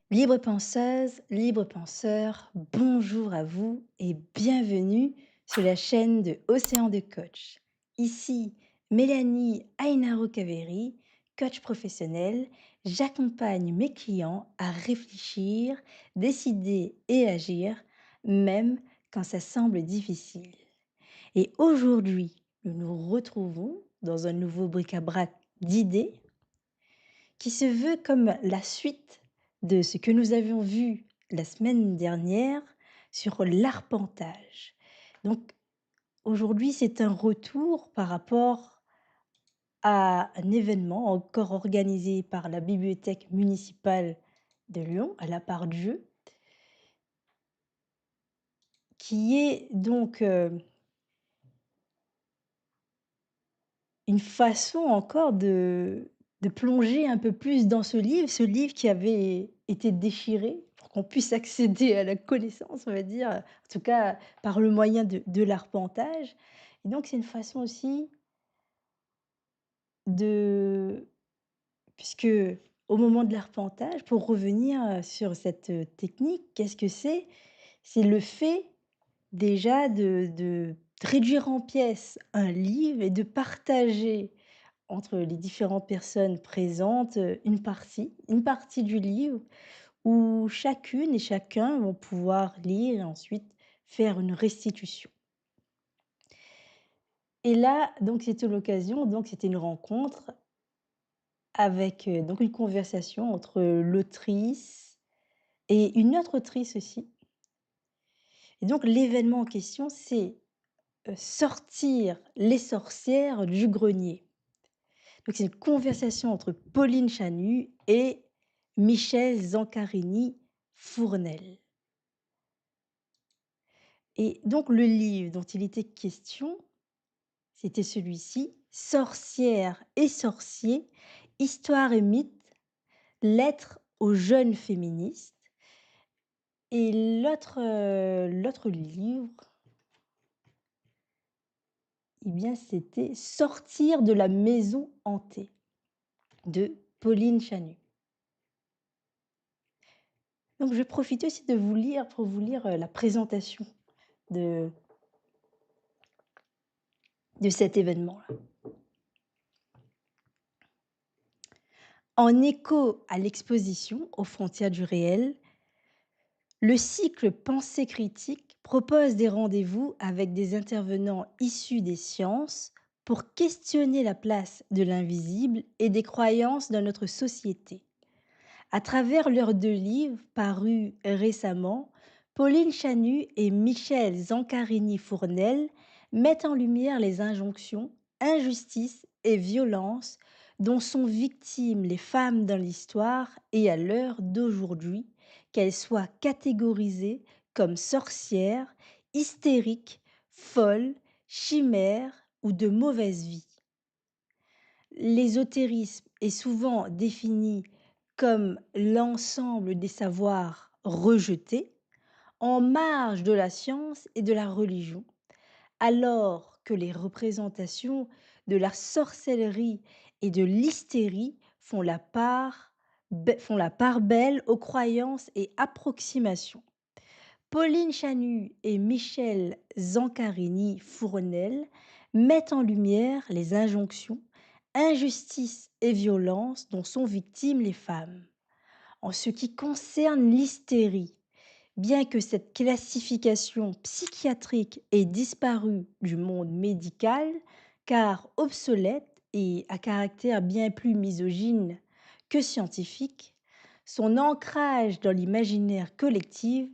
Libre penseuse, libre penseur, bonjour à vous et bienvenue sur la chaîne de Océan de Coach. Ici Mélanie Ainaro Caveri, coach professionnel. J'accompagne mes clients à réfléchir, décider et agir, même quand ça semble difficile. Et aujourd'hui, nous nous retrouvons dans un nouveau bric-à-brac d'idées qui se veut comme la suite de ce que nous avions vu la semaine dernière sur l'arpentage. Donc aujourd'hui, c'est un retour par rapport à un événement encore organisé par la bibliothèque municipale de Lyon, à la part Dieu, qui est donc une façon encore de plonger un peu plus dans ce livre qui avait été déchiré pour qu'on puisse accéder à la connaissance, on va dire, en tout cas par le moyen de l'arpentage. Et donc c'est une façon aussi de puisque au moment de l'arpentage, pour revenir, sur cette, technique, qu'est-ce que c'est? C'est le fait déjà de réduire en pièces un livre et de partager entre les différentes personnes présentes, une partie du livre où chacune et chacun vont pouvoir lire et ensuite faire une restitution. Et là, donc c'était l'occasion, donc c'était une rencontre avec, donc une conversation entre l'autrice et une autre autrice aussi. Et donc l'événement en question, c'est, «Sortir les sorcières du grenier». Donc c'est une conversation entre Pauline Chanu et Michel Zancarini-Fournel. Et donc le livre dont il était question, c'était celui-ci: «Sorcières et sorciers, histoire et mythe, lettres aux jeunes féministes». Et l'autre livre, eh bien, c'était «Sortir de la maison hantée» de Pauline Chanu. Donc je vais profiter aussi de vous lire pour vous lire, la présentation de cet événement-là. En écho à l'exposition aux frontières du réel, le cycle Pensée critique propose des rendez-vous avec des intervenants issus des sciences pour questionner la place de l'invisible et des croyances dans notre société. À travers leurs deux livres parus récemment, Pauline Chanu et Michel Zancarini-Fournel mettent en lumière les injonctions, injustices et violences dont sont victimes les femmes dans l'histoire et à l'heure d'aujourd'hui, qu'elles soient catégorisées comme sorcières, hystériques, folles, chimères ou de mauvaise vie. L'ésotérisme est souvent défini comme l'ensemble des savoirs rejetés, en marge de la science et de la religion, alors que les représentations de la sorcellerie et de l'hystérie font la part belle aux croyances et approximations. Pauline Chanu et Michel Zancarini-Fournel mettent en lumière les injonctions, injustices et violences dont sont victimes les femmes. En ce qui concerne l'hystérie, bien que cette classification psychiatrique ait disparu du monde médical, car obsolète et à caractère bien plus misogyne que scientifique, son ancrage dans l'imaginaire collectif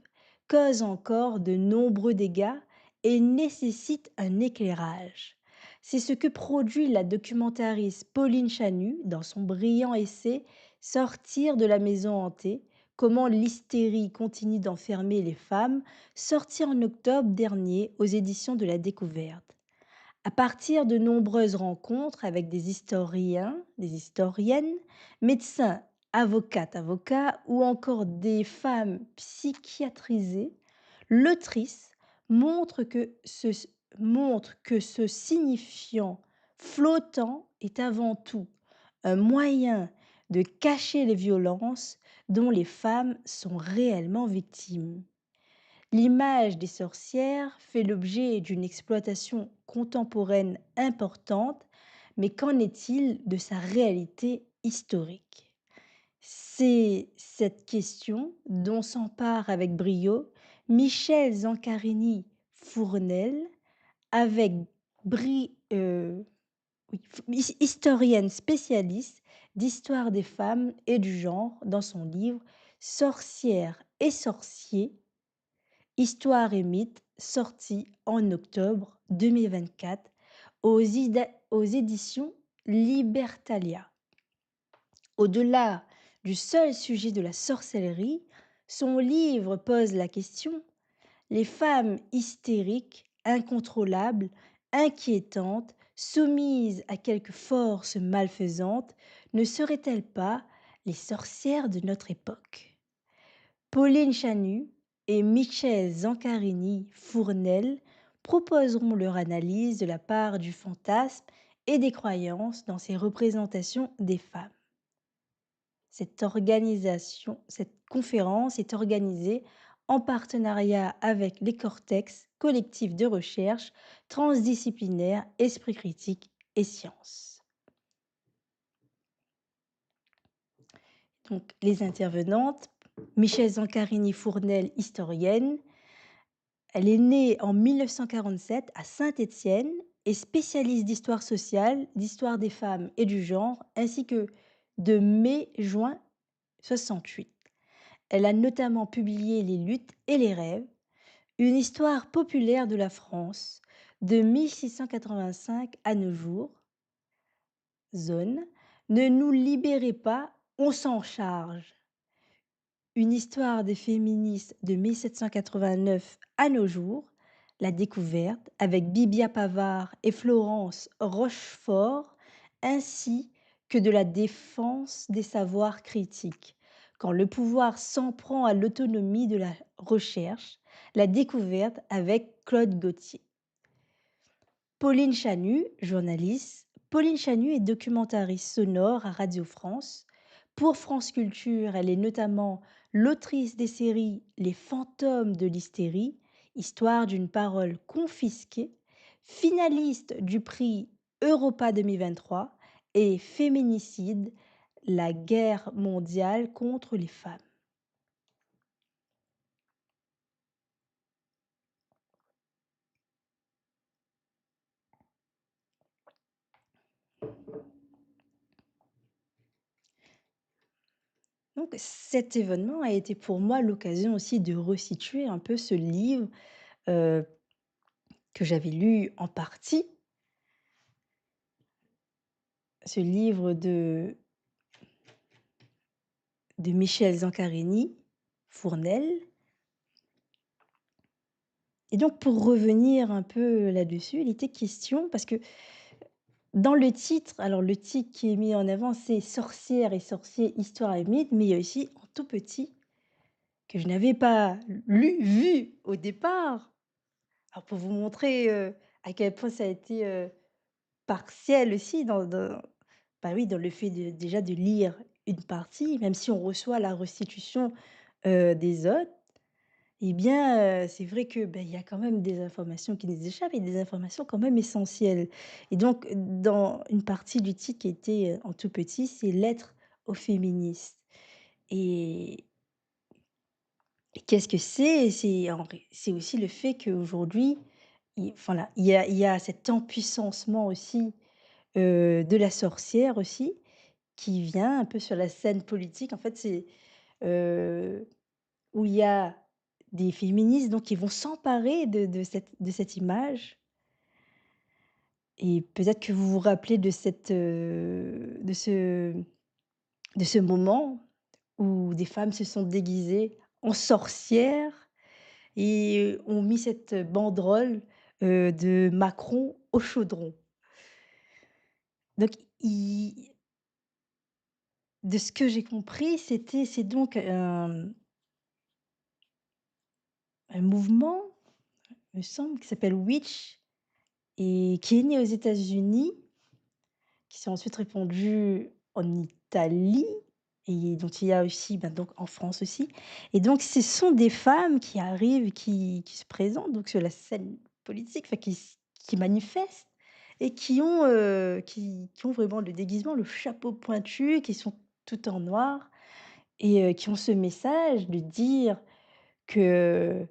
cause encore de nombreux dégâts et nécessite un éclairage. C'est ce que produit la documentariste Pauline Chanu dans son brillant essai Sortir de la maison hantée, comment l'hystérie continue d'enfermer les femmes, sorti en octobre dernier aux éditions de la Découverte. À partir de nombreuses rencontres avec des historiens, des historiennes, médecins, avocates, avocats ou encore des femmes psychiatrisées, l'autrice montre que ce, montre que ce signifiant flottant est avant tout un moyen de cacher les violences, dont les femmes sont réellement victimes. L'image des sorcières fait l'objet d'une exploitation contemporaine importante, mais qu'en est-il de sa réalité historique? C'est cette question dont s'empare avec brio Michel Zancarini-Fournel avec oui, historienne spécialiste d'histoire des femmes et du genre dans son livre Sorcières et sorciers, Histoire et mythes, sorti en octobre 2024 aux éditions Libertalia. Au-delà du seul sujet de la sorcellerie, son livre pose la question: les femmes hystériques, incontrôlables, inquiétantes, soumises à quelque force malfaisante, ne seraient-elles pas les sorcières de notre époque? Pauline Chanu et Michel Zancarini-Fournel proposeront leur analyse de la part du fantasme et des croyances dans ces représentations des femmes. Cette conférence est organisée en partenariat avec les Cortex, collectif de recherche transdisciplinaire, esprit critique et sciences. Donc, les intervenantes, Michel Zancarini-Fournel, historienne. Elle est née en 1947 à Saint-Étienne et spécialiste d'histoire sociale, d'histoire des femmes et du genre, ainsi que de mai-juin 68. Elle a notamment publié Les luttes et les rêves, une histoire populaire de la France de 1685 à nos jours. Zone, ne nous libérez pas, on s'en charge. Une histoire des féministes de 1789 à nos jours. La découverte avec Bibia Pavard et Florence Rochefort, ainsi que de la défense des savoirs critiques. Quand le pouvoir s'en prend à l'autonomie de la recherche, la découverte avec Claude Gauthier. Pauline Chanu, journaliste. Pauline Chanu est documentariste sonore à Radio France. Pour France Culture, elle est notamment l'autrice des séries Les fantômes de l'hystérie, histoire d'une parole confisquée, finaliste du prix Europa 2023 et Féminicide, la guerre mondiale contre les femmes. Donc cet événement a été pour moi l'occasion aussi de resituer un peu ce livre euh, que j'avais lu en partie, ce livre de Michel Zancarini, Fournel. Et donc pour revenir un peu là-dessus, il était question, parce que dans le titre, alors le titre qui est mis en avant, c'est Sorcières et sorciers, histoire et mythe, mais il y a aussi en tout petit, que je n'avais pas vu au départ. Alors pour vous montrer à quel point ça a été partiel aussi bah oui, dans le fait déjà de lire une partie, même si on reçoit la restitution des autres, eh bien, c'est vrai que, il y a quand même des informations qui nous échappent et des informations quand même essentielles. Et donc, dans une partie du titre qui était en tout petit, c'est Lettres aux féministes. Et, et qu'est-ce que c'est? C'est aussi le fait qu'aujourd'hui, voilà, il y a cet empuissancement aussi de la sorcière aussi, qui vient un peu sur la scène politique. En fait, c'est heu, où il y a des féministes donc qui vont s'emparer de cette image, et peut-être que vous vous rappelez de ce moment où des femmes se sont déguisées en sorcières et ont mis cette banderole de Macron au chaudron. Donc i de ce que j'ai compris, c'est donc un mouvement, il me semble, qui s'appelle Witch et qui est né aux États-Unis, qui s'est ensuite répandu en Italie, et dont il y a aussi, ben, donc en France aussi, et donc ce sont des femmes qui arrivent, qui se présentent donc sur la scène politique, enfin qui manifestent et qui ont vraiment le déguisement, le chapeau pointu, qui sont toutes en noir et qui ont ce message de dire que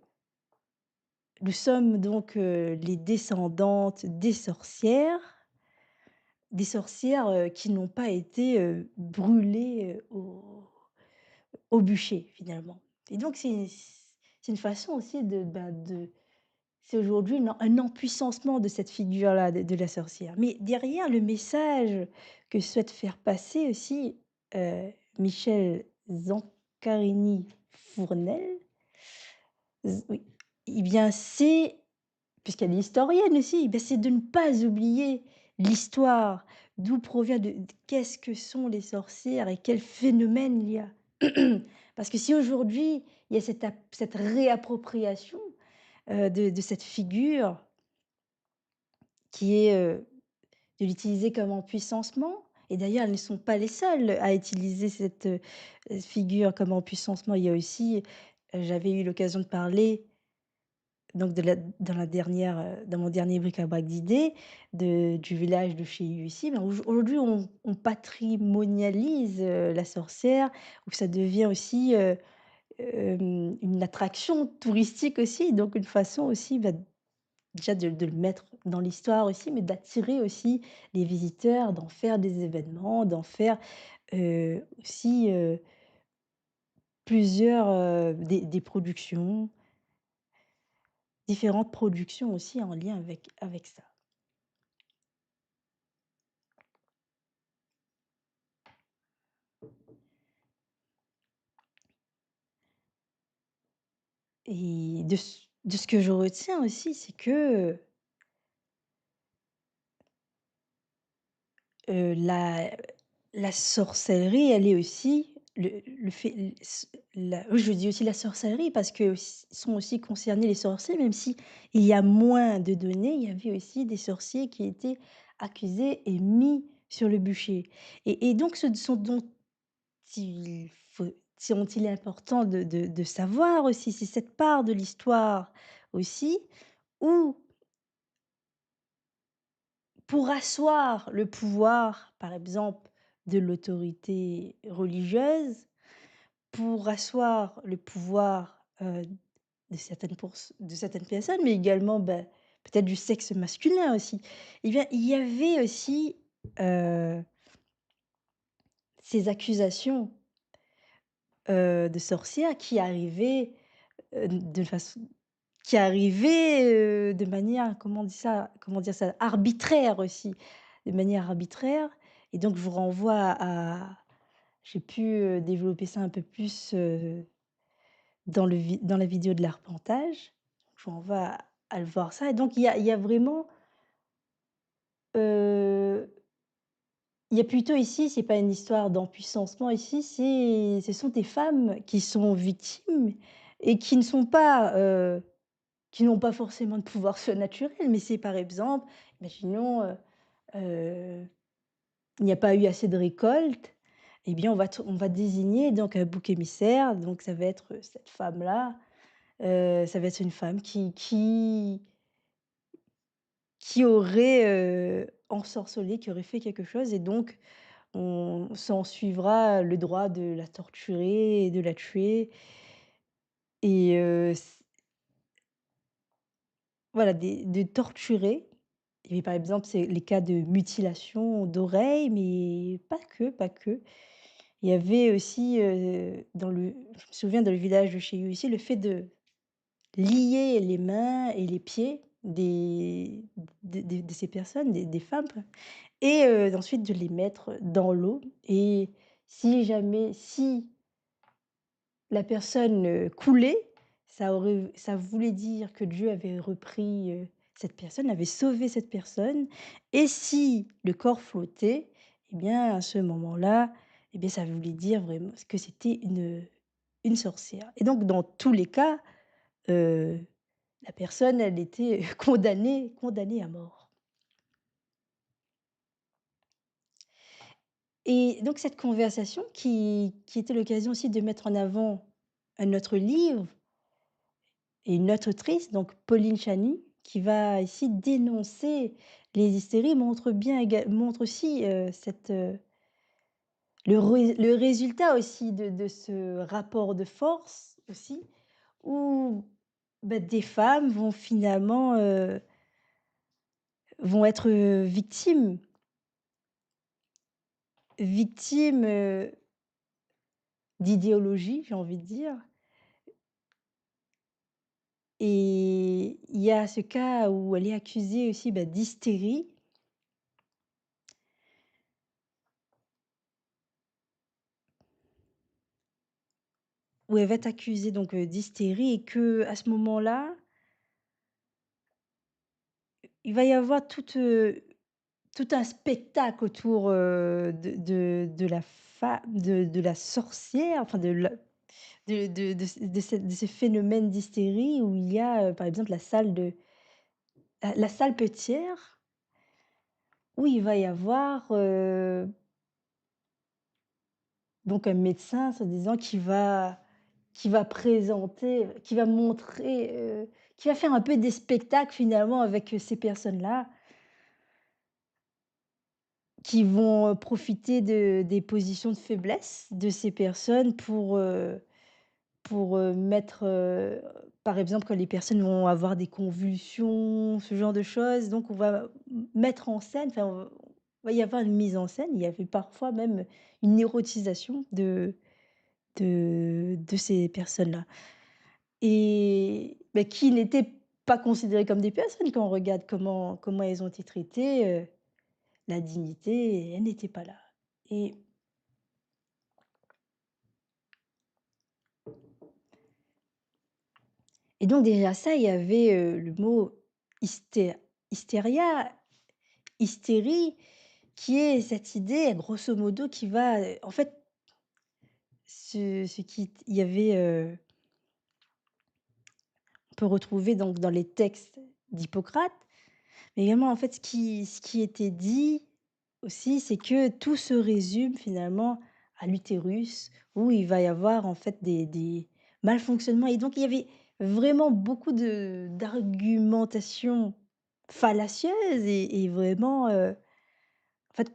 nous sommes donc, les descendantes des sorcières, qui n'ont pas été, brûlées, au bûcher finalement, et donc c'est une façon aussi de, c'est aujourd'hui un empuissancement de cette figure-là de la sorcière. Mais derrière le message que souhaite faire passer aussi, Michel Zancarini-Fournel, oui, eh bien c'est, puisqu'elle est historienne aussi, bah, c'est de ne pas oublier l'histoire, d'où provient qu'est-ce que sont les sorcières et quel phénomène il y a. Parce que si aujourd'hui, il y a cette réappropriation, de cette figure qui est, de l'utiliser comme empuissancement, et d'ailleurs, elles ne sont pas les seules à utiliser cette, figure comme empuissancement. Il y a aussi, j'avais eu l'occasion de parler donc dans mon dernier bric-à-brac d'idées, du village de chez Ici, ben, aujourd'hui on patrimonialise, la sorcière, où ça devient aussi, une attraction touristique aussi, donc une façon aussi, bah, déjà de le mettre dans l'histoire aussi, mais d'attirer aussi les visiteurs, d'en faire des événements, d'en faire, aussi, plusieurs, des productions, différentes productions aussi en lien avec ça. Et de ce que je retiens aussi, c'est que, la sorcellerie, elle est aussi le fait l s la oui, je dis aussi la sorcellerie parce que s sont aussi concernés les sorciers, même si il y a moins de données, il y avait aussi des sorciers qui étaient accusés et mis sur le bûcher, et donc ce sont dont il faut ce dont il est important de savoir aussi, c'est cette part de l'histoire aussi, où pour asseoir le pouvoir, par exemple, de l'autorité religieuse, pour asseoir le pouvoir, de certaines personnes, mais également, bah, peut-être du sexe masculin aussi. Eh bien, il y avait aussi, heu, ces accusations, de sorcières de façon qui arrivaient, de manière, comment dire ça? Arbitraire aussi, de manière arbitraire, et donc je vous renvoie à j'ai pu, développer ça un peu plus, dans la vidéo de l'arpentage. Je vous renvoie à le voir ça, et donc il y a vraiment, heu, il y a plutôt ici, c'est pas une histoire d'empuissancement ici, ce sont des femmes qui sont victimes et qui n'ont pas forcément de pouvoir surnaturel, mais c'est par exemple, imaginons, heu, il n'y a pas eu assez de récolte, eh bien on va désigner donc un bouc émissaire, donc ça va être cette femme-là, ça va être une femme qui aurait, ensorcelé, qui aurait fait quelque chose, et donc on s'en suivra le droit de la torturer et de la tuer, et voilà, de torturer. Et par exemple, c'est les cas de mutilation d'oreilles, mais pas que, pas que. Il y avait aussi, je me souviens dans le village de chez eux ici, le fait de lier les mains et les pieds de ces personnes, des femmes, et ensuite de les mettre dans l'eau, et si la personne, coulait, ça voulait dire que Dieu avait repris, cette personne, avait sauvé cette personne, et si le corps flottait, eh bien, à ce moment-là, eh bien, ça voulait dire vraiment que c'était une sorcière, et donc dans tous les cas, heu, la personne, elle était condamnée à mort. Et donc cette conversation qui était l'occasion aussi de mettre en avant un autre livre et une autre autrice, donc Pauline Chany, qui va ici dénoncer les hystéries, montre aussi, le résultat aussi de ce rapport de force aussi, où, bah, des femmes vont finalement, vont être, victimes, d'idéologie, j'ai envie de dire. Et il y a ce cas où elle est accusée aussi, bah, d'hystérie, où elle va être accusée donc, d'hystérie et que à ce moment-là, il va y avoir tout un spectacle autour, de la de la sorcière, enfin de ce phénomène d'hystérie où il y a, par exemple la salpêtrière où il va y avoir, donc un médecin soi-disant qui va présenter, qui va montrer, qui va faire un peu des spectacles finalement avec, ces personnes-là, qui vont, profiter des positions de faiblesse de ces personnes pour, mettre, par exemple, quand les personnes vont avoir des convulsions, ce genre de choses, donc on va mettre en scène, enfin, va y avoir une mise en scène. Il y avait parfois même une érotisation de ces personnes-là et bah, qui n'étaient pas considérées comme des personnes quand on regarde comment elles ont été traitées, la dignité, elle n'était pas là et donc déjà ça, il y avait, le mot hystéria, hystérie, qui est cette idée, grosso modo, qui va, en fait, ce qui il y avait, on peut retrouver donc dans les textes d'Hippocrate, mais également, en fait, ce qui était dit aussi, c'est que tout se résume finalement à l'utérus, où il va y avoir, en fait, des malfonctionnements et donc il y avait vraiment beaucoup de d'argumentation fallacieuse et vraiment, en fait,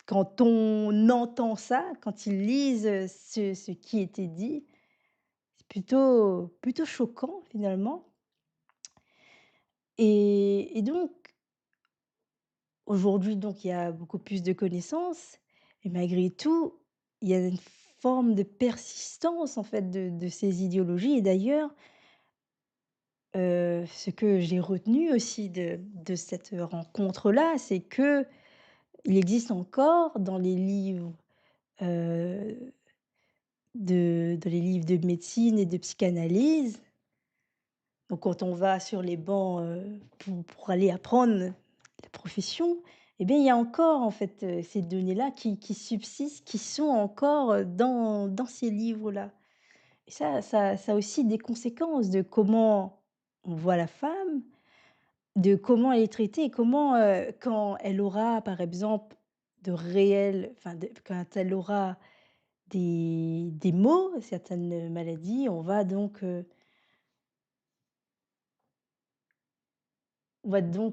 quand on entend ça, quand ils lisent, ce qui était dit, c'est plutôt choquant finalement et donc aujourd'hui, donc il y a beaucoup plus de connaissances et malgré tout, il y a une forme de persistance en fait de ces idéologies et d'ailleurs, ce que j'ai retenu aussi de cette rencontre-là, c'est que il existe encore dans les livres, heu, dans les livres de médecine et de psychanalyse, donc quand on va sur les bancs, pour aller apprendre la profession, eh bien, il y a encore en fait, ces données-là qui subsistent, qui sont encore, dans ces livres-là et ça a aussi des conséquences de comment on voit la femme, de comment elle est traitée et comment, quand elle aura par exemple de réels enfin de quand elle aura des maux, certaines maladies, on va donc,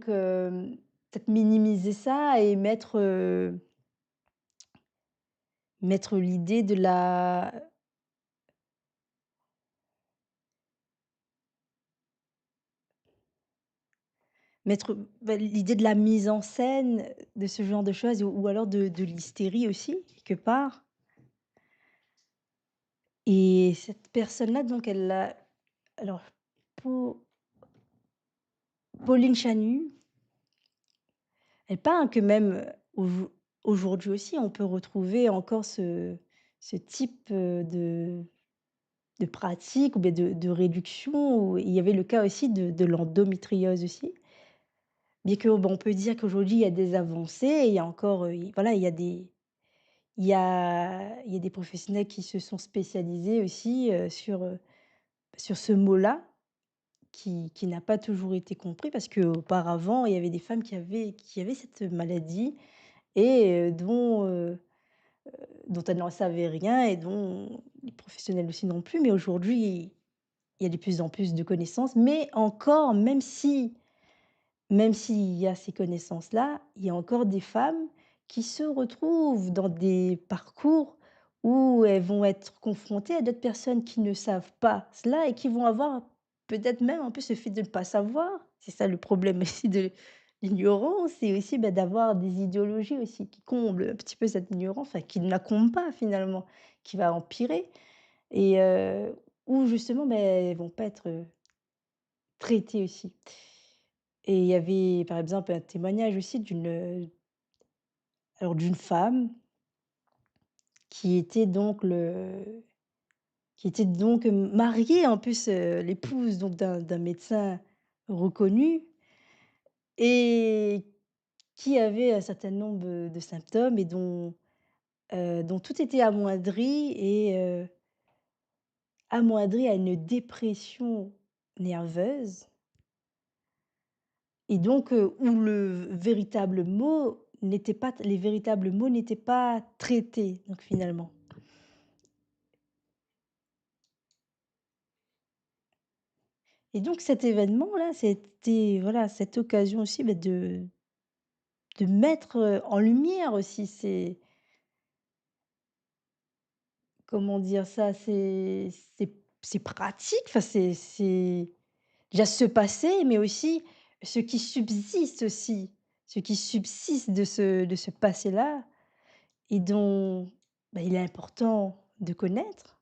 peut-être minimiser ça et mettre l'idée de la mettre, bah, l'idée de la mise en scène de ce genre de choses ou alors de l'hystérie aussi, quelque part et cette personne-là donc elle a alors Pau Pauline Chanu, elle parle que même, aujourd'hui aussi on peut retrouver encore ce type, de pratique ou bien de réduction où il y avait le cas aussi de l'endométriose aussi. Bien que, bon, on peut dire qu'aujourd'hui il y a des avancées, il y a encore, voilà, il y a des professionnels qui se sont spécialisés aussi, sur ce mot-là qui n'a pas toujours été compris parce qu'auparavant il y avait des femmes qui avaient cette maladie et dont elles n'en savaient rien et dont les professionnels aussi non plus. Mais aujourd'hui, il y a de plus en plus de connaissances, mais encore, même s'il y a ces connaissances-là, il y a encore des femmes qui se retrouvent dans des parcours où elles vont être confrontées à d'autres personnes qui ne savent pas cela et qui vont avoir peut-être même un peu ce fait de ne pas savoir. C'est ça le problème aussi de l'ignorance, c'est aussi, bah, d'avoir des idéologies aussi qui comblent un petit peu cette ignorance, enfin qui ne la comblent pas finalement, qui va empirer et où justement, beh, elles vont pas être, traitées aussi. Et il y avait, par exemple, un témoignage aussi d'une femme qui était donc mariée, en plus, l'épouse donc d'un médecin reconnu et qui avait un certain nombre, de symptômes et dont tout était amoindri à une dépression nerveuse et donc où les véritables mots n'étaient pas traités, donc finalement. Et donc cet événement-là, c'était voilà, cette occasion aussi, bah, de mettre, en lumière aussi comment dire ça? Ces pratiques, enfin c'est déjà ce passé, mais aussi ce qui subsiste aussi, ce qui subsiste de ce passé-là et dont, bah, il est important de connaître,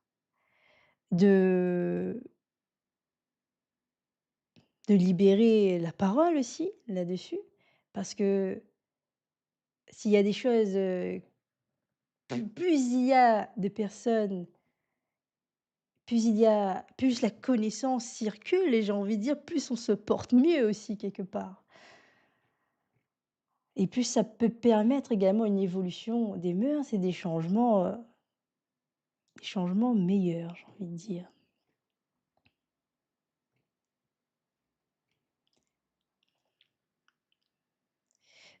de libérer la parole aussi là-dessus. Parce que s'il y a des choses, plus il y a de personnes, plus la connaissance circule et j'ai envie de dire, plus on se porte mieux aussi quelque part et plus ça peut permettre également une évolution des mœurs et des changements meilleurs, j'ai envie de dire.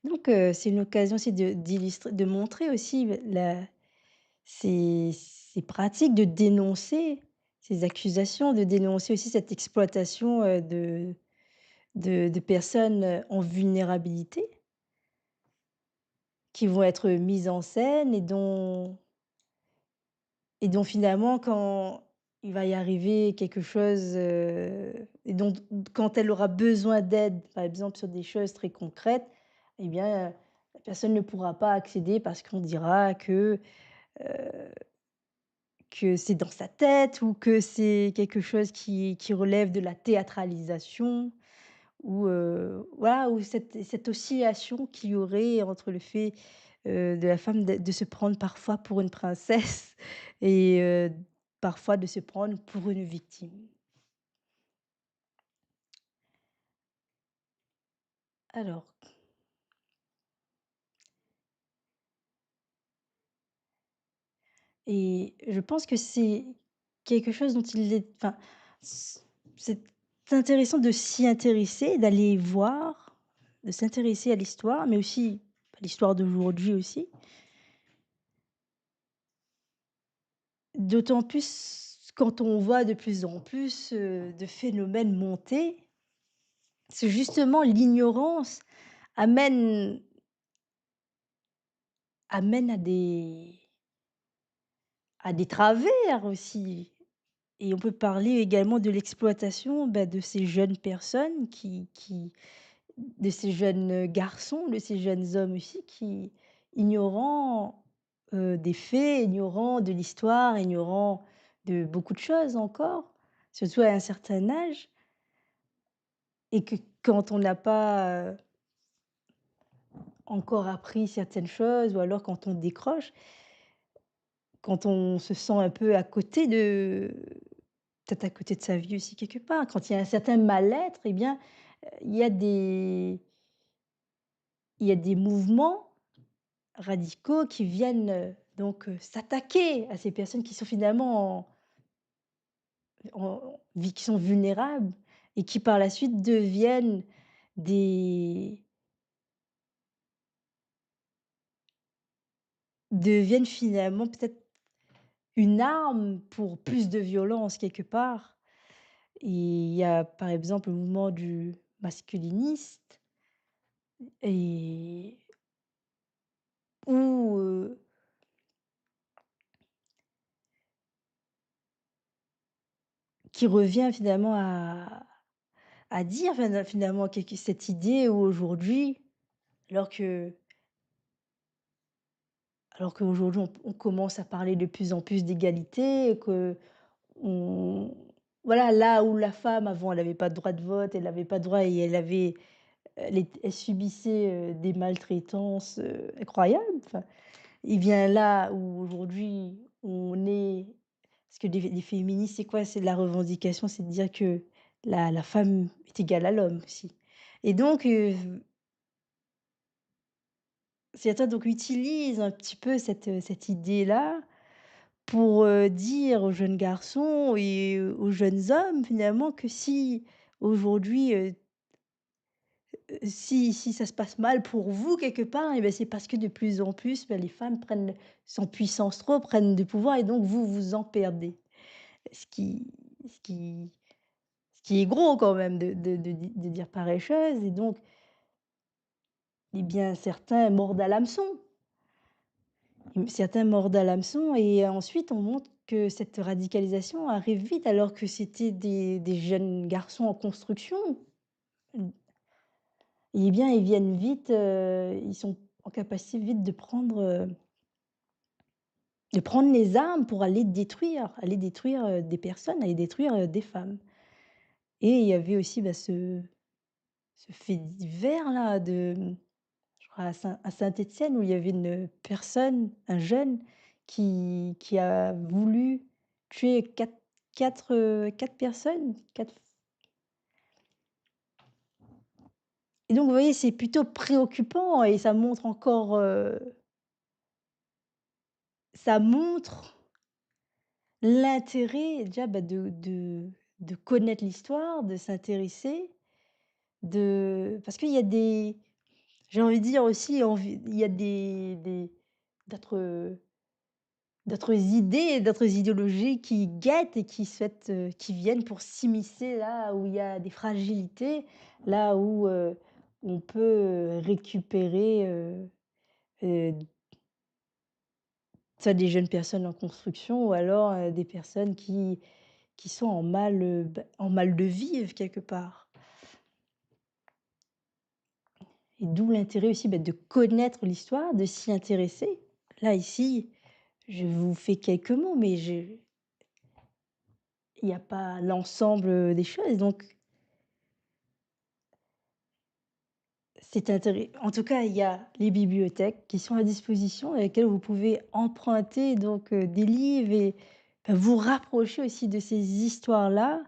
Donc c'est une occasion aussi de montrer aussi la ces pratiques, de dénoncer ces accusations, de dénoncer aussi cette exploitation, de personnes, en vulnérabilité, qui vont être mises en scène et dont finalement quand il va y arriver quelque chose, et dont quand elle aura besoin d'aide, par exemple sur des choses très concrètes, eh bien, la personne ne pourra pas accéder parce qu'on dira que c'est dans sa tête ou que c'est quelque chose qui relève de la théâtralisation ou voilà, ou cette oscillation qu'il y aurait entre le fait, de la femme de se prendre parfois pour une princesse et parfois de se prendre pour une victime. Alors et je pense que c'est quelque chose dont il est enfin, c c'est intéressant de s'y intéresser, d'aller voir, de s'intéresser à l'histoire, mais aussi à l'histoire d'aujourd'hui aussi. D'autant plus quand on voit de plus en plus, de phénomènes monter, c'est justement l'ignorance amène amène à des travers aussi et on peut parler également de l'exploitation, bah, de ces jeunes personnes qui de ces jeunes garçons, de ces jeunes hommes aussi qui, ignorant, des faits, ignorant de l'histoire, ignorant de beaucoup de choses encore, surtout à un certain âge et que quand on n'a pas, encore appris certaines choses ou alors quand on décroche, quand on se sent un peu à côté peut-être à côté de sa vie aussi quelque part, quand il y a un certain mal-être et bien, il y a des mouvements radicaux qui viennent, donc s'attaquer à ces personnes qui sont finalement qui sont vulnérables et qui par la suite deviennent des deviennent finalement peut-être une arme pour plus de violence quelque part. Et il y a par exemple le mouvement du masculiniste et où, qui revient finalement à dire finalement quelque cette idée où aujourd'hui, alors que alors qu'aujourd'hui on commence à parler de plus en plus d'égalité et qu'on voilà, là où la femme avant elle avait pas de droit de vote, elle avait pas de droit et elle subissait, des maltraitances, incroyables, enfin, et bien là où aujourd'hui on est parce que les féministes, c'est quoi? C'est la revendication, c'est de dire que la femme est égale à l'homme aussi et donc certains donc utilisent un petit peu cette idée-là pour, dire aux jeunes garçons et aux jeunes hommes finalement que si aujourd'hui, si ça se passe mal pour vous quelque part et ben c'est parce que de plus en plus, bah, les femmes prennent sont puissance trop, prennent du pouvoir et donc vous, vous en perdez. Ce qui ce qui ce qui est gros quand même de dire pareille chose et donc eh bien certains mordent à l'hameçon. Certains mordent à l'hameçon et ensuite on montre que cette radicalisation arrive vite alors que c'était des jeunes garçons en construction. Mmh, eh bien, ils viennent vite, ils sont en capacité vite de prendre les armes pour aller détruire, des personnes, aller détruire, des femmes et il y avait aussi, bah, ce fait divers-là je crois à Saint-Étienne où il y avait une personne, un jeune qui a voulu tuer 4 personnes, 4 et donc vous voyez, c'est plutôt préoccupant et ça montre l'intérêt déjà, bah, de connaître l'histoire, de s'intéresser, de parce qu'il y a des j'ai envie de dire aussi, il y a d'autres d'autres idées, d'autres idéologies qui guettent et qui viennent pour s'immiscer là où il y a des fragilités, là où, on peut, récupérer, heu, soit des jeunes personnes en construction ou alors, des personnes qui sont en mal de vivre quelque part et d'où l'intérêt aussi, bah, de connaître l'histoire, de s'y intéresser. Là, ici, je vous fais quelques mots, mais je il y a pas l'ensemble, des choses donc c'est intéré en tout cas, il y a les bibliothèques qui sont à disposition et lesquelles vous pouvez emprunter donc des livres et bah, vous rapprocher aussi de ces histoires-là.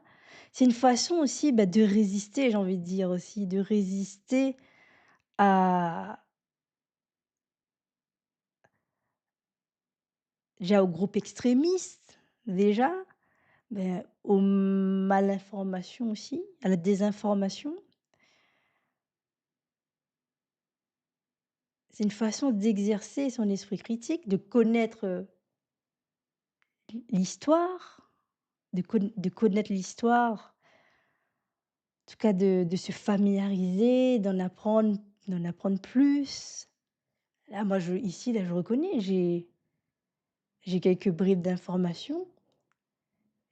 C'est une façon aussi, bah, de résister, j'ai envie de dire aussi, de résister à déjà aux groupes extrémistes, déjà, beh, aux malinformations aussi, à la désinformation. C'est une façon d'exercer son esprit critique, de connaître, l'histoire, de connaître l'histoire, en tout cas de se familiariser, d'en apprendre plus. Là, moi, là, je reconnais, j'ai quelques bribes d'informations.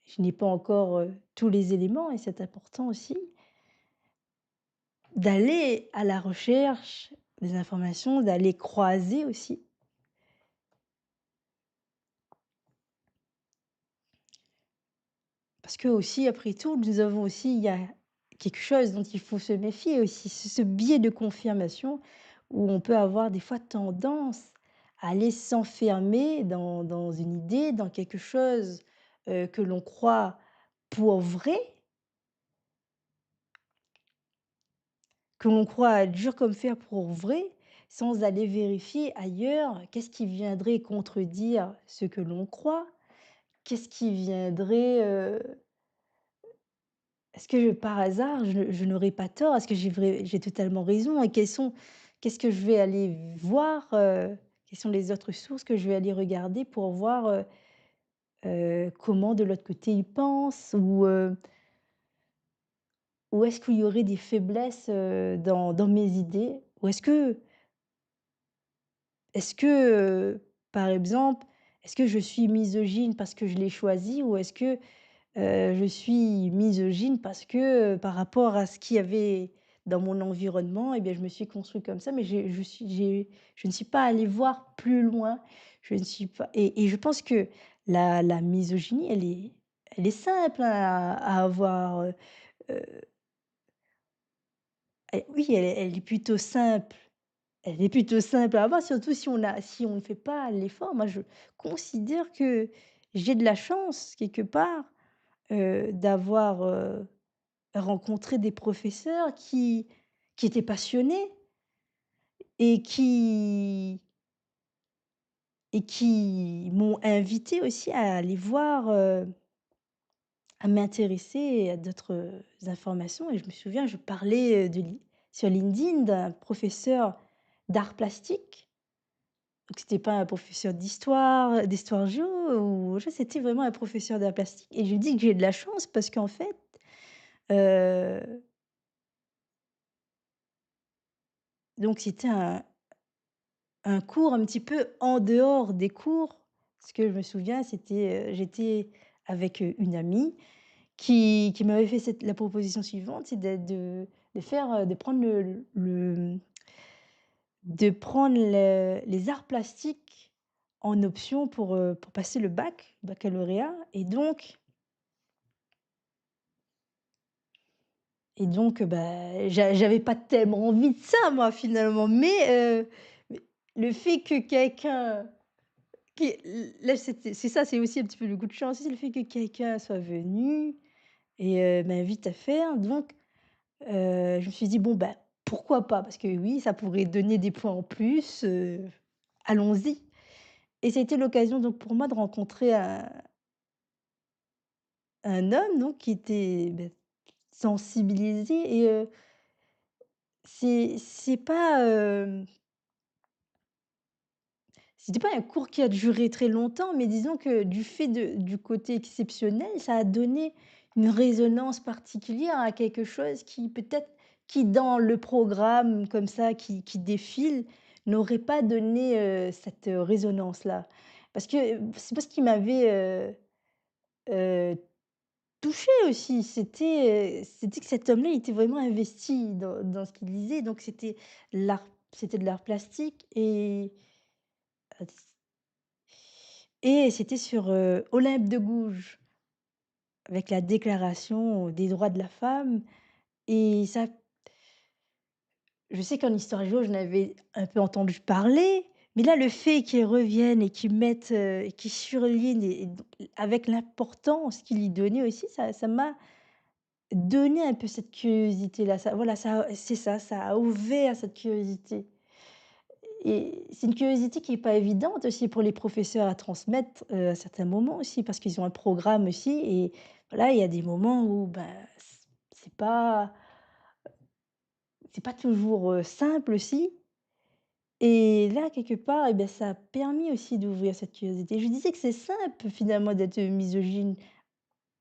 Je n'ai pas encore, tous les éléments et c'est important aussi d'aller à la recherche des informations, d'aller croiser aussi. Parce que aussi, après tout, nous avons aussi il y a quelque chose dont il faut se méfier aussi, c'est ce biais de confirmation où on peut avoir des fois tendance à aller s'enfermer dans une idée, dans quelque chose, que l'on croit pour vrai, que l'on croit dur comme fer pour vrai, sans aller vérifier ailleurs qu'est-ce qui viendrait contredire ce que l'on croit? Qu'est-ce qui viendrait, est-ce que par hasard, je n'aurais pas tort? Est-ce que j'ai totalement raison? Et qu'est-ce que je vais aller voir, quelles sont les autres sources que je vais aller regarder pour voir, comment de l'autre côté ils pensent ou est-ce qu'il y aurait des faiblesses, dans mes idées? Ou par exemple, est-ce que je suis misogyne parce que je l'ai choisi ou est-ce que, je suis misogyne parce que, par rapport à ce qu'il y avait dans mon environnement et bien, je me suis construite comme ça, mais je ne suis pas allée voir plus loin. Je ne suis pas et je pense que la misogynie, elle est simple, hein, à avoir, oui, elle est plutôt simple. Elle est plutôt simple à avoir, surtout si on ne fait pas l'effort. Moi, je considère que j'ai de la chance quelque part, d'avoir, rencontré des professeurs qui étaient passionnés et qui m'ont invité aussi à aller voir, à m'intéresser à d'autres, informations et je me souviens, je parlais, de Li sur LinkedIn d'un professeur d'art plastique. Donc c'était pas un professeur d'histoire géo ou c'était vraiment un professeur d'art plastique et je lui dis que j'ai de la chance parce qu'en fait, heu, donc c'était un cours un petit peu en dehors des cours. Parce que je me souviens, j'étais avec, une amie qui m'avait fait la proposition suivante, c'est de prendre les arts plastiques en option pour passer le baccalauréat et donc, bah, j'avais pas tellement envie de ça moi finalement, mais le fait que quelqu'un qui là c'est ça, c'est aussi un petit peu le coup de chance, c'est le fait que quelqu'un soit venu et m'invite à faire donc je me suis dit: «Bon, bah, pourquoi pas?» parce que oui, ça pourrait donner des points en plus, allons-y et c'était l'occasion donc pour moi de rencontrer un homme donc qui était, beh, sensibilisé et c'est pas, c'était pas un cours qui a duré très longtemps, mais disons que du fait du côté exceptionnel, ça a donné une résonance particulière à quelque chose qui peut-être qui dans le programme comme ça qui défile, n'aurait pas donné, cette, résonance-là. Parce que, c'est parce qu'il m'avait, heu, touchée aussi. C'était que cet homme-là, il était vraiment investi dans ce qu'il disait, donc c'était de l'art plastique et c'était sur, Olympe de Gouges, avec la déclaration des droits de la femme et ça je sais qu'en histoire géo, j'en avais un peu entendu parler, mais là, le fait qu'ils reviennent et qu'ils mettent, et qu'ils surlignent et donc avec l'importance qu'il y donnait aussi, ça m'a donné un peu cette curiosité-là. Ça voilà, ça c'est ça, ça a ouvert cette curiosité. Et c'est une curiosité qui est pas évidente aussi pour les professeurs à transmettre, à certains moments aussi, parce qu'ils ont un programme aussi et voilà, il y a des moments où, ben, c'est pas toujours, simple aussi et là, quelque part et ben ça a permis aussi d'ouvrir cette curiosité. Je disais que c'est simple finalement d'être, misogyne.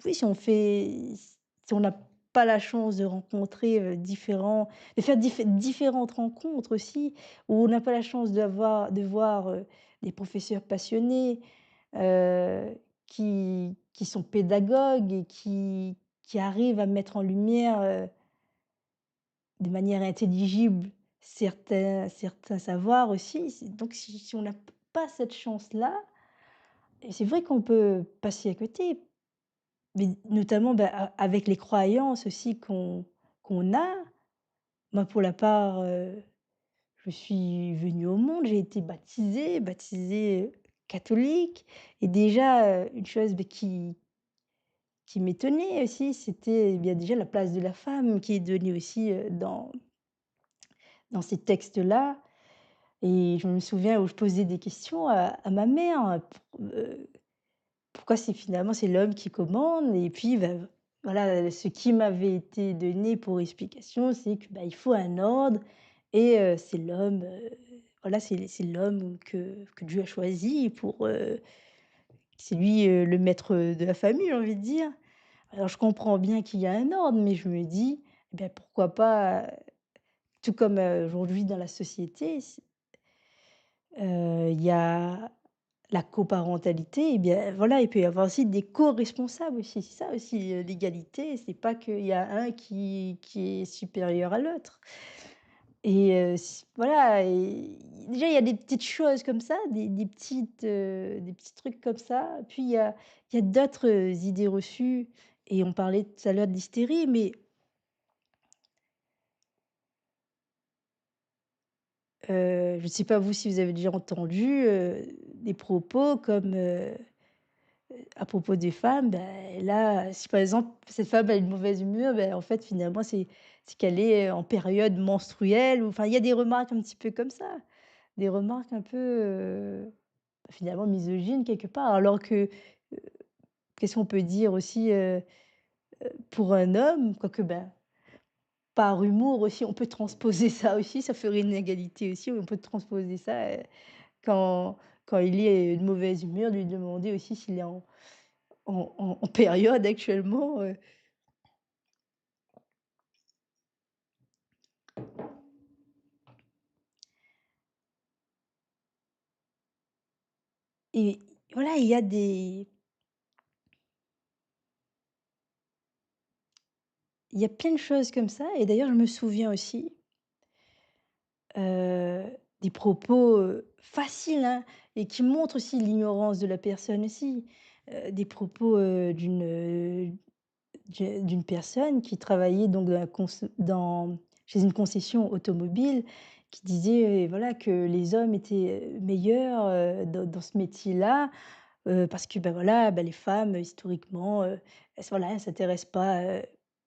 Oui, si on n'a pas la chance de rencontrer, de faire différentes rencontres aussi, où on n'a pas la chance de voir, des professeurs passionnés, qui sont pédagogues et qui arrivent à mettre en lumière, de manière intelligible certains savoirs aussi. Donc si on n'a pas cette chance-là et c'est vrai qu'on peut passer à côté. Mais notamment, bah, avec les croyances aussi qu'on a. Moi, pour la part, je suis venue au monde, j'ai été baptisée, catholique et déjà, une chose, beh, qui m'étonnait aussi, c'était, eh bien, déjà la place de la femme qui est donnée aussi, dans ces textes-là et je me souviens où je posais des questions à ma mère, pourquoi c'est l'homme qui commande et puis, bah, voilà, ce qui m'avait été donné pour explication, c'est que, bah, il faut un ordre et c'est l'homme, voilà, c'est l'homme que Dieu a choisi pour, c'est lui, le maître, de la famille, j'ai envie de dire. Alors je comprends bien qu'il y a un ordre, mais je me dis: «Eh bien, pourquoi pas, tout comme, aujourd'hui dans la société, il y a la coparentalité et bien, voilà, il peut y avoir aussi des co-responsables aussi. C'est ça aussi, l'égalité, c'est pas qu'il y a un qui est supérieur à l'autre et s voilà et déjà, il y a des petites choses comme ça, des petits trucs comme ça. Puis il y a d'autres, idées reçues et on parlait tout à l'heure de l'hystérie, mais je ne sais pas vous si vous avez déjà entendu, des propos comme, à propos des femmes, ben là, si par exemple cette femme a une mauvaise humeur, ben en fait finalement c'est qu'elle est en période menstruelle ou enfin il y a des remarques un petit peu comme ça. Des remarques un peu, finalement misogynes quelque part. Alors que, qu'est-ce qu'on peut dire aussi, pour un homme? Quoique, ben, par humour aussi, on peut transposer ça aussi, ça ferait une égalité aussi, on peut transposer ça, quand quand il est de mauvaise humeur, lui demander aussi s'il est en période actuellement, et voilà, il y a plein de choses comme ça et d'ailleurs je me souviens aussi, heu, des propos, faciles, hein, et qui montrent aussi l'ignorance de la personne aussi. Des propos, d'une personne qui travaillait donc chez une concession automobile, qui disait, voilà, que les hommes étaient, meilleurs, dans ce métier-là, parce que, bah, voilà, bah, les femmes, historiquement, elles s'intéressent pas,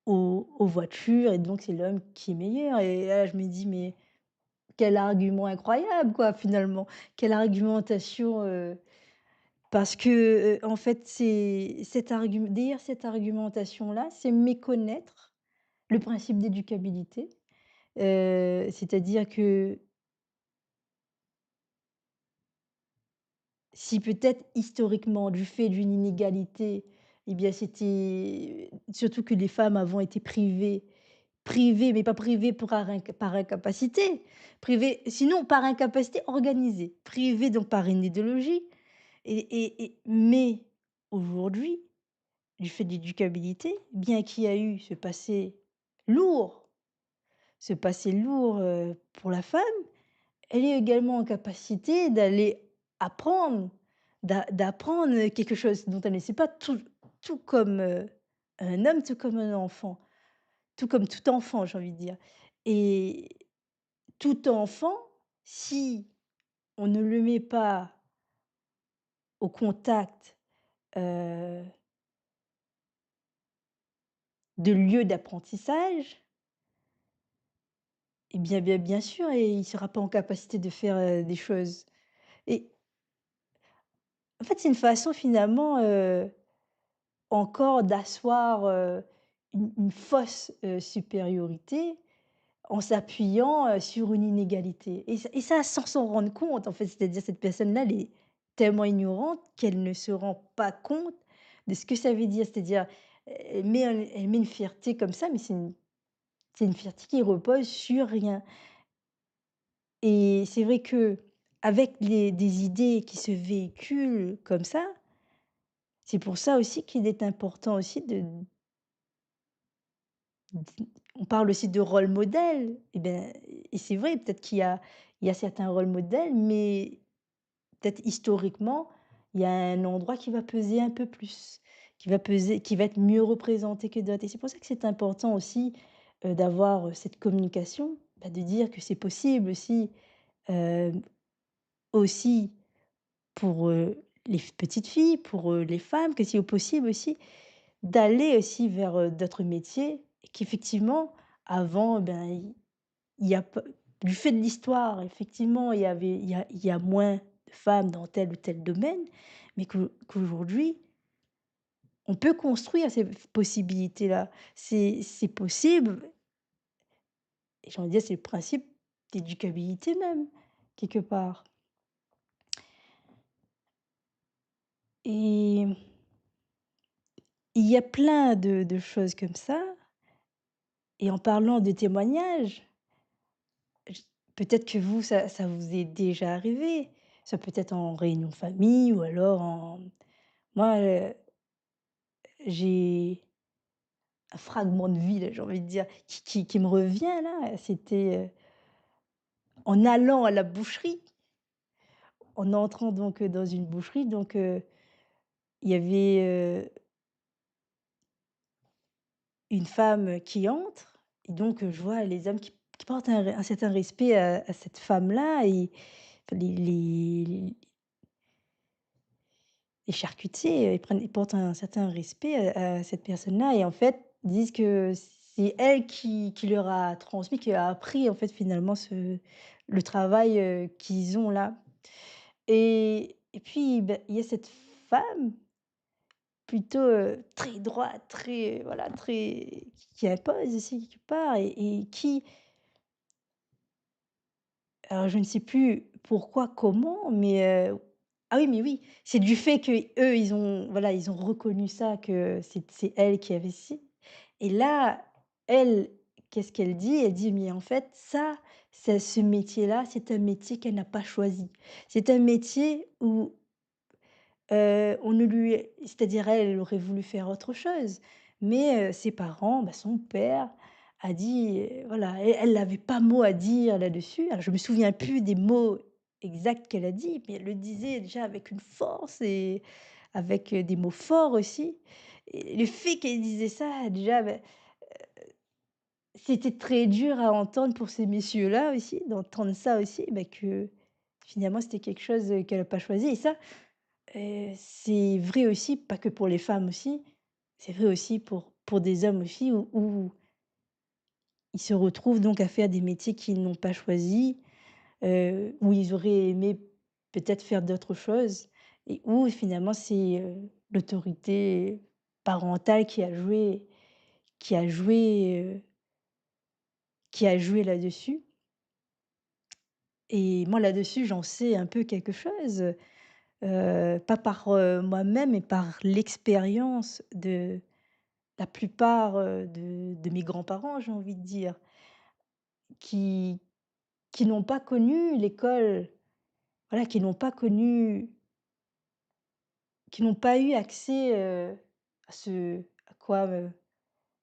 aux voitures et donc c'est l'homme qui est meilleur et là, je me dis: «Mais quel argument incroyable, quoi, finalement! Quelle argumentation, parce que, en fait, c'est cet argum derrière cette argumentation-là, c'est méconnaître le principe d'éducabilité. C'est-à-dire que si peut-être historiquement, du fait d'une inégalité, eh bien, c'était surtout que les femmes avant étaient privées, mais pas privées par incapacité, privées sinon par incapacité organisée, privées donc par une idéologie mais aujourd'hui, du fait d'éducabilité, bien qu'il y a eu lourd ce passé lourd, pour la femme, elle est également en capacité d'aller apprendre, d'apprendre quelque chose dont elle ne sait pas, tout comme, un homme, tout comme un enfant, tout comme tout enfant, j'ai envie de dire et tout enfant, si on ne le met pas au contact, heu, de lieux d'apprentissage, et bien sûr et il ne sera pas en capacité de faire, des choses et en fait, c'est une façon finalement, encore d'asseoir, une fausse, supériorité en s'appuyant, sur une inégalité et ça sans s'en rendre compte, en fait. C'est-à-dire cette personne-là, elle est tellement ignorante qu'elle ne se rend pas compte de ce que ça veut dire. C'est-à-dire, elle met une fierté comme ça, mais c'est une fierté qui repose sur rien et c'est vrai qu'avec les des idées qui se véhiculent comme ça, c'est pour ça aussi qu'il est important aussi on parle aussi de rôle modèle et ben et c'est vrai peut-être qu'il y a certains rôles modèles, mais peut-être historiquement, il y a un endroit qui va peser un peu plus, qui va être mieux représenté que d'autres et c'est pour ça que c'est important aussi, d'avoir, cette communication, bah, de dire que c'est possible aussi, hem, aussi pour, les petites filles, pour, les femmes, que c'est possible aussi d'aller aussi vers, d'autres métiers et qu'effectivement avant, ben, il y a peu du fait de l'histoire, effectivement, il y a moins de femmes dans tel ou tel domaine, mais qu'aujourd'hui, on peut construire ces possibilités-là. C'est possible et j'ai envie de dire, c'est le principe d'éducabilité même. quelque part. Et il y a plein de choses comme ça et en parlant de témoignages, j peut-être que vous, ça vous est déjà arrivé. Ça peut être en réunion famille ou alors en moi, j'ai un fragment de vie là, j'ai envie de dire, qui me revient là. C'était, en allant à la boucherie, en entrant donc, dans une boucherie donc, il y avait, une femme qui entre et donc, je vois les hommes qui portent un certain respect à cette femme-là et enfin les charcutiers, ils portent un certain respect à cette personne-là et en fait, disent que c'est elle qui leur a transmis, qui a appris en fait finalement le travail, qu'ils ont là et puis, bah, il y a cette femme plutôt, très droite, très, voilà, très qui impose aussi quelque part et qui alors je ne sais plus pourquoi, comment, mais ah oui, mais oui, c'est du fait qu'eux, ils ont voilà, ils ont reconnu ça, que c'est elle qui avait ci et là, elle, qu'est-ce qu'elle dit? Elle dit: «Mais en fait, ça, ce métier-là, c'est un métier qu'elle n'a pas choisi. C'est un métier où, on ne lui c'est-à-dire elle, elle aurait voulu faire autre chose, mais ses parents, bah, son père a dit, voilà, elle n'avait pas mot à dire là-dessus. Alors je me souviens plus des mots exacts qu'elle a dit, mais elle le disait déjà avec une force et avec, des mots forts aussi et le fait qu'elle disait ça déjà, bah, c'était très dur à entendre pour ces messieurs-là aussi, d'entendre ça aussi, bah, que finalement c'était quelque chose, qu'elle a pas choisi et ça, c'est vrai aussi, pas que pour les femmes aussi, c'est vrai aussi pour des hommes aussi où ils se retrouvent donc à faire des métiers qu'ils n'ont pas choisis, où ils auraient aimé peut-être faire d'autres choses et où finalement c'est, l'autorité parentale qui a joué, qui a joué là-dessus et moi là-dessus, j'en sais un peu quelque chose, pas par, moi-même, mais par l'expérience de la plupart, de mes grands-parents, j'ai envie de dire, qui qui n'ont pas connu l'école, voilà, qui n'ont pas eu accès, à ce à quoi,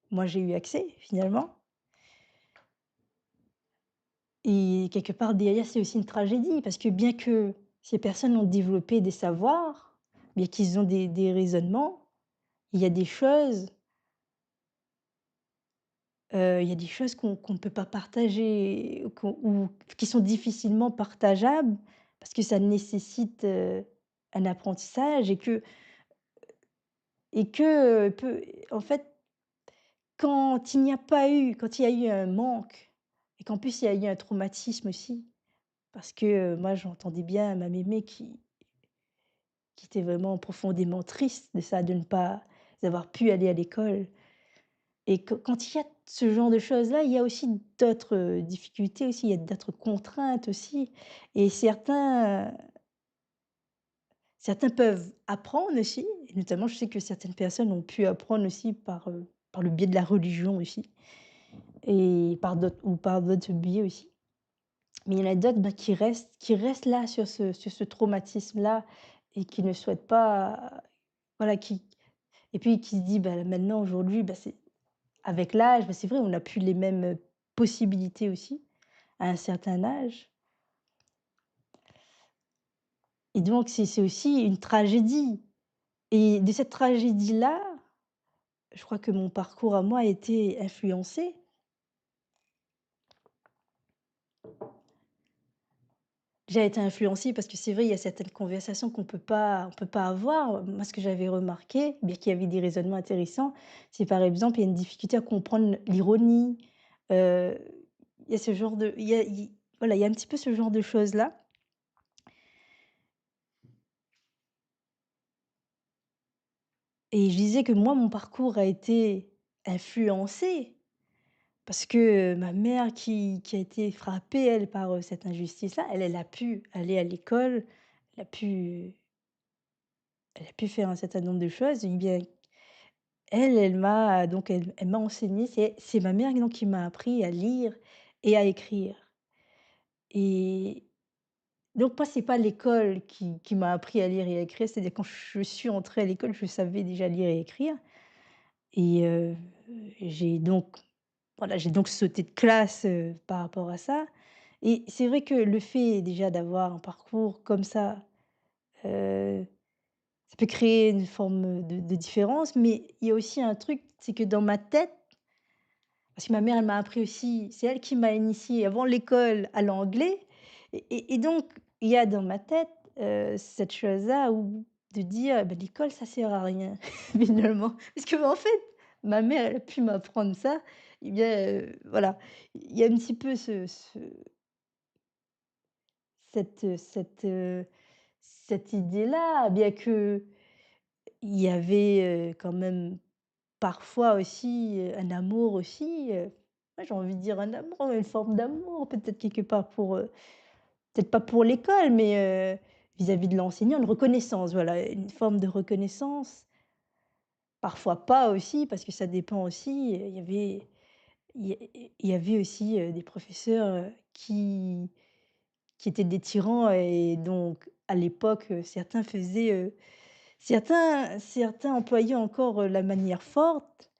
moi j'ai eu accès finalement et quelque part derrière, c'est aussi une tragédie parce que bien que ces personnes ont développé des savoirs, bien qu'ils ont des raisonnements, il y a des choses il y a des choses qu'on ne peut pas partager, ou qui sont difficilement partageables parce que ça nécessite, un apprentissage et que, peu en fait, quand il y a eu un manque et qu'en plus il y a eu un traumatisme aussi, parce que, moi j'entendais bien ma mémé qui était vraiment profondément triste de ça, de ne pas avoir pu aller à l'école. Et quand il y a ce genre de choses-là, il y a aussi d'autres, difficultés aussi, il y a d'autres contraintes aussi et certains peuvent apprendre aussi et notamment je sais que certaines personnes ont pu apprendre aussi par le biais de la religion aussi et par d'autres biais aussi. Mais il y en a d'autres, bah, qui restent là sur ce traumatisme-là et qui ne souhaitent pas voilà, qui et puis qui se dit: «Bah, maintenant aujourd'hui, bah, c'est avec l'âge, bah, c'est vrai, on n'a plus les mêmes, possibilités aussi, à un certain âge et donc c'est aussi une tragédie et de cette tragédie-là, je crois que mon parcours à moi a été influencé. J'ai été influencée parce que c'est vrai, il y a certaines conversations qu'on peut pas avoir. Moi, ce que j'avais remarqué, bien qu'il y avait des raisonnements intéressants, c'est par exemple, il y a une difficulté à comprendre l'ironie, heu, il y a ce genre de voilà, il y a un petit peu ce genre de choses-là et je disais que moi, mon parcours a été influencé parce que, ma mère qui a été frappée, elle, par, cette injustice-là, elle a pu aller à l'école, elle a pu elle a pu faire un certain nombre de choses et bien, elle m'a enseigné, c'est ma mère donc qui m'a appris à lire et à écrire et donc moi, c'est pas l'école qui m'a appris à lire et à écrire, c'est-à-dire quand je suis entrée à l'école, je savais déjà lire et écrire et j'ai donc j'ai donc sauté de classe, par rapport à ça et c'est vrai que le fait déjà d'avoir un parcours comme heu, ça peut créer une forme, de différence, mais il y a aussi un truc, c'est que dans ma tête parce que ma mère, elle m'a appris aussi c'est elle qui m'a initiée avant l'école à l'anglais et donc il y a dans ma tête, cette chose-là où de dire: «Bah, l'école ça sert à rien finalement». Parce qu'en fait, ma mère, elle a pu m'apprendre ça et bien, voilà. Il y a un petit peu cette idée-là, bien qu'il y avait, quand même parfois aussi, un amour aussi, ouais, j'ai envie de dire un amour, une forme d'amour peut-être quelque part pour, peut-être pas pour l'école, mais, vis-à-vis de l'enseignant, une reconnaissance, voilà, une forme de reconnaissance. Parfois pas aussi, parce que ça dépend aussi, il y avait aussi, des professeurs, qui étaient des tyrans et donc à l'époque, certains employaient encore, la manière forte.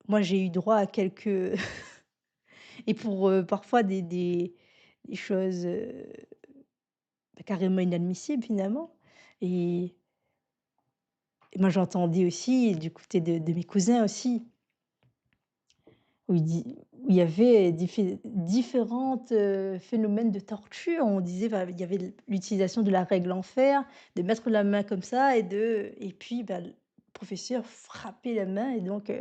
Moi, j'ai eu droit à quelques et pour, parfois des choses, bah, carrément inadmissibles finalement et moi j'entendais aussi du côté de mes cousins aussi, où il y avait différentes, phénomènes de torture. On disait, bah, il y avait l'utilisation de la règle en fer, de mettre la main comme ça et puis, bah, le professeur frappait la main et donc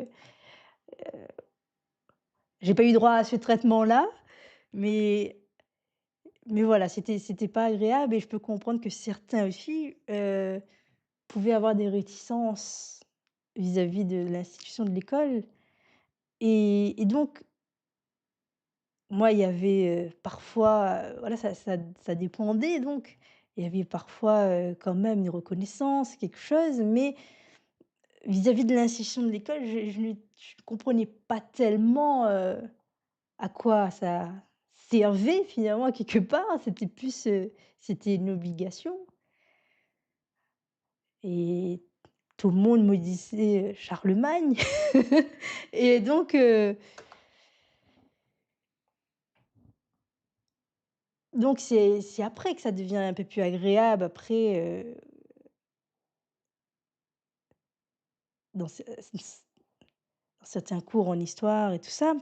j'ai pas eu droit à ce traitement-là, mais voilà, c'était pas agréable et je peux comprendre que certains aussi, pouvaient avoir des réticences vis-à-vis de l'institution de l'école et donc moi, il y avait, parfois, voilà, ça dépendait donc. Il y avait parfois, quand même une reconnaissance, quelque chose, mais vis-à-vis de l'institution de l'école, je ne comprenais pas tellement, à quoi ça servait finalement quelque part. C'était plus, c'était une obligation et tout le monde me disait, Charlemagne et donc c'est après que ça devient un peu plus agréable après, dans dans certains cours en histoire et tout ça.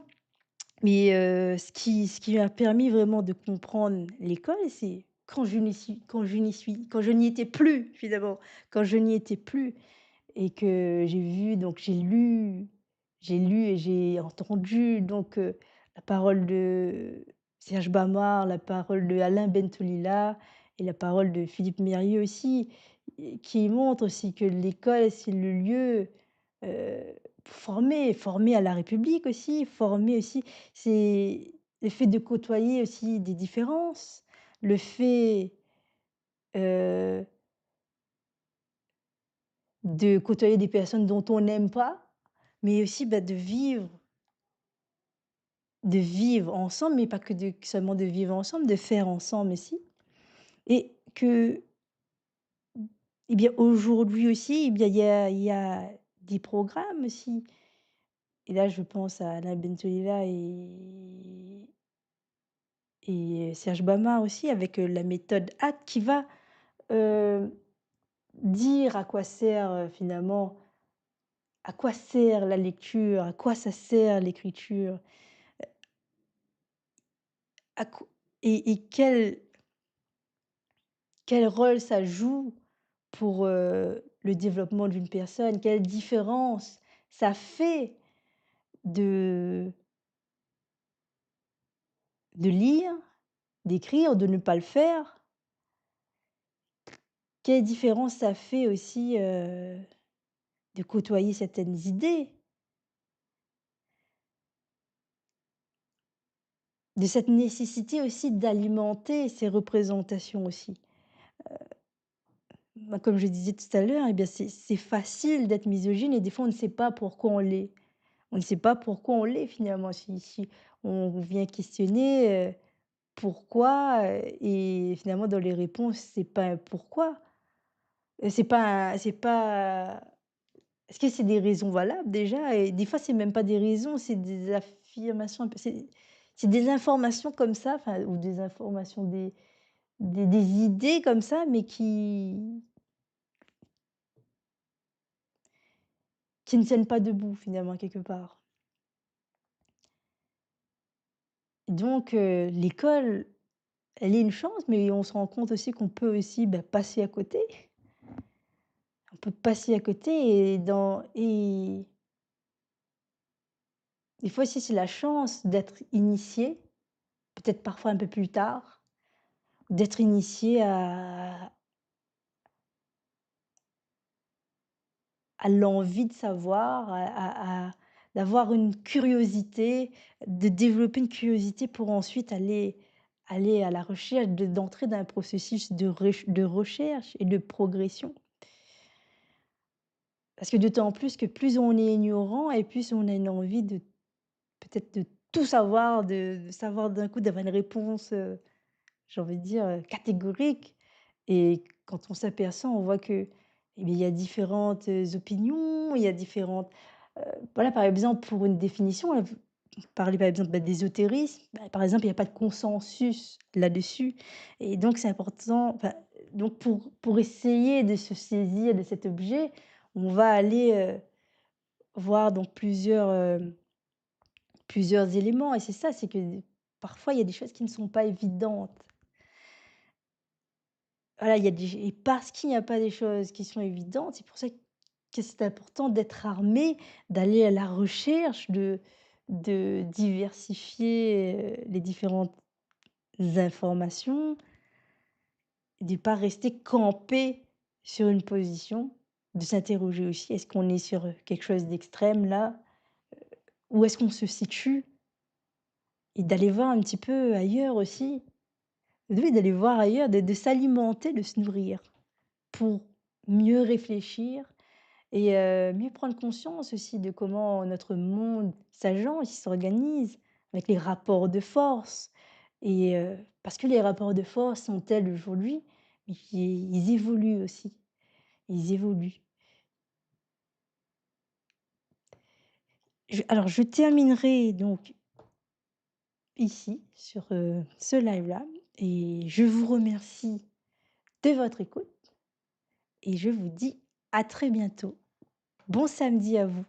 Mais ce qui m'a permis vraiment de comprendre l'école, c'est quand je n'y étais plus finalement, quand je n'y étais plus et que j'ai vu donc j'ai lu et j'ai entendu donc la parole de Serge Bamar, la parole de Alain Bentolila et la parole de Philippe Mérieux aussi, et qui montrent aussi que l'école, c'est le lieu, pour former à la République aussi, former aussi c'est le fait de côtoyer aussi des différences, le fait, heu, de côtoyer des personnes dont on n'aime pas, mais aussi, bah, de vivre ensemble, mais pas que seulement de vivre ensemble, de faire ensemble aussi et que, eh bien, aujourd'hui aussi, eh bien, il y a des programmes aussi et là, je pense à Alain Bensolila et Serge Bamar aussi avec, la méthode ACT qui va, heu, dire à quoi sert, finalement à quoi sert la lecture, à quoi ça sert l'écriture, à quoi et quel rôle ça joue pour, le développement d'une personne? Quelle différence ça fait de lire, d'écrire, de ne pas le faire? Quelle différence ça fait aussi, de côtoyer certaines idées? de cette nécessité aussi d'alimenter ces représentations aussi. Bah, comme je disais tout à l'heure, eh bien, c'est facile d'être misogyne et des fois, on ne sait pas pourquoi on l'est. On ne sait pas pourquoi on l'est finalement. Si on vient questionner, pourquoi, et finalement dans les réponses, c'est pas un pourquoi, c'est pas est-ce que c'est des raisons valables déjà? Et des fois, c'est même pas des raisons, c'est des affirmations un peu c'est des informations comme ça, enfin ou des informations, des idées comme ça, mais qui ne tiennent pas debout finalement quelque part. Donc l'école, elle est une chance, mais on se rend compte aussi qu'on peut aussi, bah, passer à côté. On peut passer à côté et des fois aussi, c'est la chance d'être initié, peut-être parfois un peu plus tard, d'être initié à l'envie de savoir, d'avoir une curiosité, de développer une curiosité pour ensuite aller à la recherche, d'entrer dans un processus de recherche et de progression. Parce que d'autant plus que plus on est ignorant et plus on a une envie de peut-être de tout savoir, de savoir d'un coup, d'avoir une réponse, j'ai envie de dire, catégorique, et quand on s'aperçoit, on voit que, eh bien, il y a différentes, opinions, il y a différentes, heu, voilà, par exemple, pour une définition, là, vous parlez, par exemple, bah, d'ésotérisme, bah, par exemple, il y a pas de consensus là-dessus, et donc c'est important, enfin, donc pour essayer de se saisir de cet objet, on va aller, voir donc plusieurs éléments, et c'est ça, c'est que parfois il y a des choses qui ne sont pas évidentes. Voilà, il y a des et parce qu'il n'y a pas des choses qui sont évidentes, c'est pour ça que c'est important d'être armé, d'aller à la recherche, de diversifier, les différentes informations, de pas rester campé sur une position, de s'interroger aussi: «Est-ce qu'on est sur, quelque chose d'extrême là? Où est-ce qu'on se situe?» Et d'aller voir un petit peu ailleurs aussi. Oui, d'aller voir ailleurs, de s'alimenter, de se nourrir pour mieux réfléchir et mieux prendre conscience aussi de comment notre monde s'agence, il s'organise avec les rapports de force, et parce que les rapports de force sont tels aujourd'hui, mais ils évoluent aussi, ils évoluent. Je terminerai donc ici sur, ce live-là, et je vous remercie de votre écoute et je vous dis à très bientôt. Bon samedi à vous.